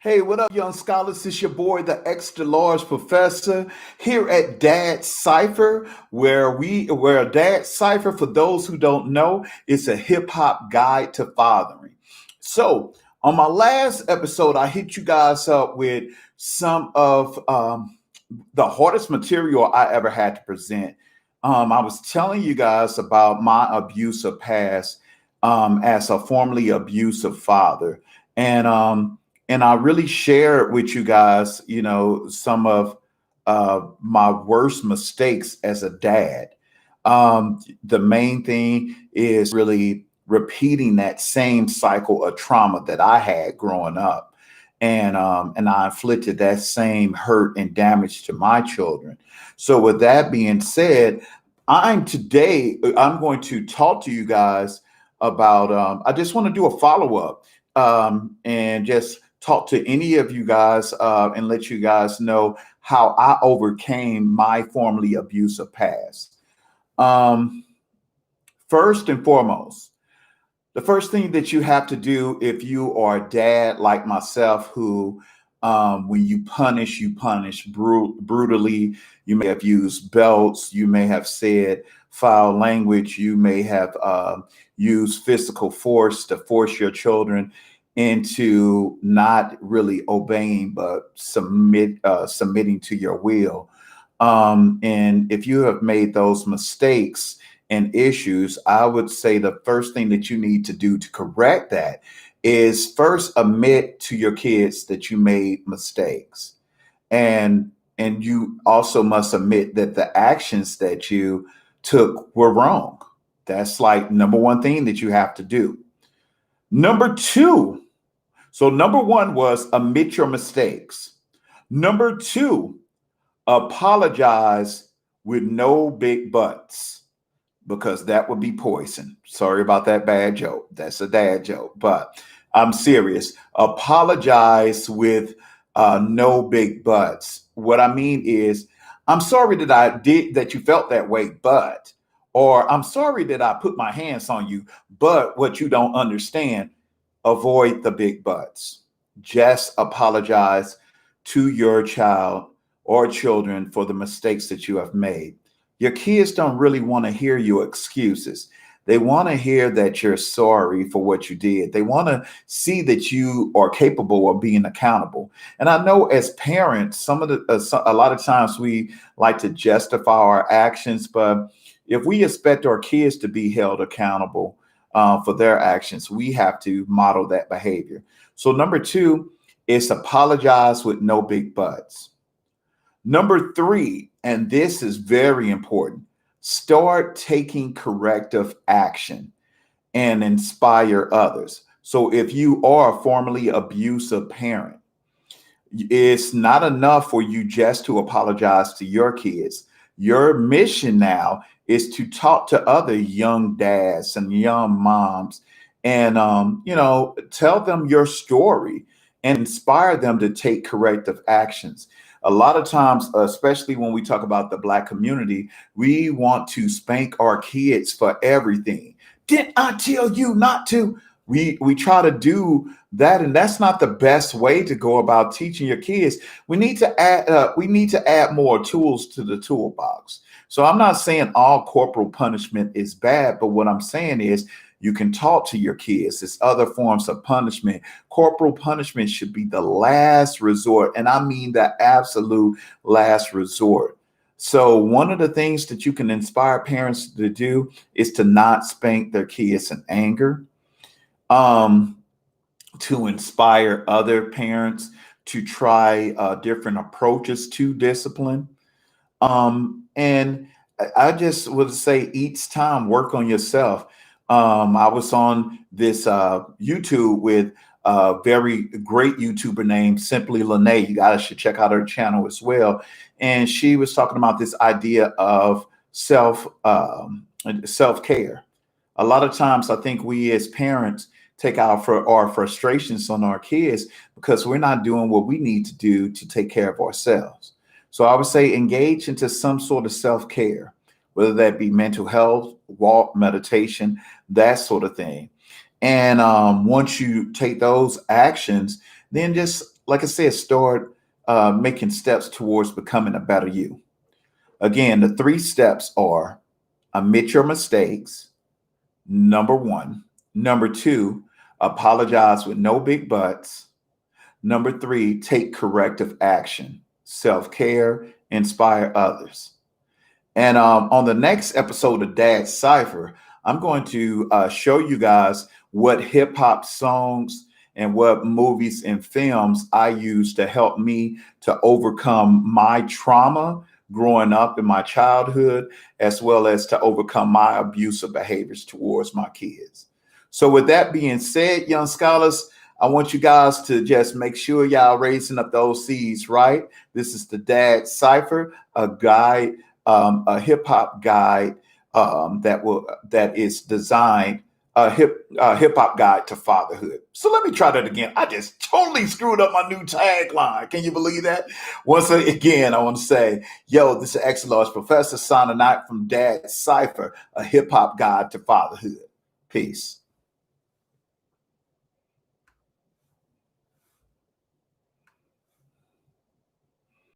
Hey, what up, young scholars? It's your boy, the extra large professor, here at Dad Cipher, where Dad Cipher, for those who don't know, is a hip hop guide to fathering. So, on my last episode, I hit you guys up with some of the hardest material I ever had to present. I was telling you guys about my abusive past as a formerly abusive father, and I really shared with you guys, some of my worst mistakes as a dad. The main thing is really repeating that same cycle of trauma that I had growing up, and I inflicted that same hurt and damage to my children. So, with that being said, I'm going to talk to you guys about. I just want to do a follow up and just talk to any of you guys and let you guys know how I overcame my formerly abusive past. Um, First and foremost, the first thing that you have to do if you are a dad like myself, who, when you punish brutally. You may have used belts, you may have said foul language, you may have used physical force to force your children into not really obeying but submitting to your will. And if you have made those mistakes and issues, I would say the first thing that you need to do to correct that is first admit to your kids that you made mistakes. And you also must admit that the actions that you took were wrong. That's like number one thing that you have to do. Number two, so number one was admit your mistakes. Number two, apologize with no big buts, because that would be poison. Sorry about that bad joke. That's a dad joke, but I'm serious. Apologize with no big buts. What I mean is, I'm sorry that you felt that way, but, or I'm sorry that I put my hands on you, but what you don't understand, avoid the big buts. Just apologize to your child or children for the mistakes that you have made. Your kids don't really want to hear your excuses. They want to hear that you're sorry for what you did. They want to see that you are capable of being accountable. And I know as parents, a lot of times we like to justify our actions, but if we expect our kids to be held accountable for their actions, we have to model that behavior. So number two is apologize with no big buts. Number three, and this is very important, start taking corrective action and inspire others. So if you are a formerly abusive parent, it's not enough for you just to apologize to your kids. Your mission now is to talk to other young dads and young moms and, tell them your story and inspire them to take corrective actions. A lot of times, especially when we talk about the Black community, we want to spank our kids for everything. Didn't I tell you not to? We try to do that, and that's not the best way to go about teaching your kids. We need to add more tools to the toolbox. So I'm not saying all corporal punishment is bad, but what I'm saying is you can talk to your kids. There's other forms of punishment. Corporal punishment should be the last resort, and I mean the absolute last resort. So one of the things that you can inspire parents to do is to not spank their kids in anger, um, to inspire other parents to try different approaches to discipline. And I just would say each time work on yourself. I was on this YouTube with a very great YouTuber named Simply Lene. You guys should check out her channel as well. And she was talking about this idea of self care. A lot of times, I think we as parents take out for our frustrations on our kids because we're not doing what we need to do to take care of ourselves. So I would say engage into some sort of self care, whether that be mental health, walk, meditation, that sort of thing. And once you take those actions, then just like I said, start making steps towards becoming a better you. Again, the 3 steps are: admit your mistakes, number 1. Number 2, apologize with no big buts. Number 3, take corrective action, self-care, inspire others. And on the next episode of Dad Cypher, I'm going to show you guys what hip hop songs and what movies and films I use to help me to overcome my trauma growing up in my childhood, as well as to overcome my abusive behaviors towards my kids. So with that being said, young scholars, I want you guys to just make sure y'all raising up those seeds, right? This is the Dad Cypher, a guide, a hip hop guide that is designed, a hip hop guide to fatherhood. So let me try that again. I just totally screwed up my new tagline. Can you believe that? Once again, I want to say, yo, this is Extra Large Professor signing out from Dad Cypher, a hip hop guide to fatherhood. Peace.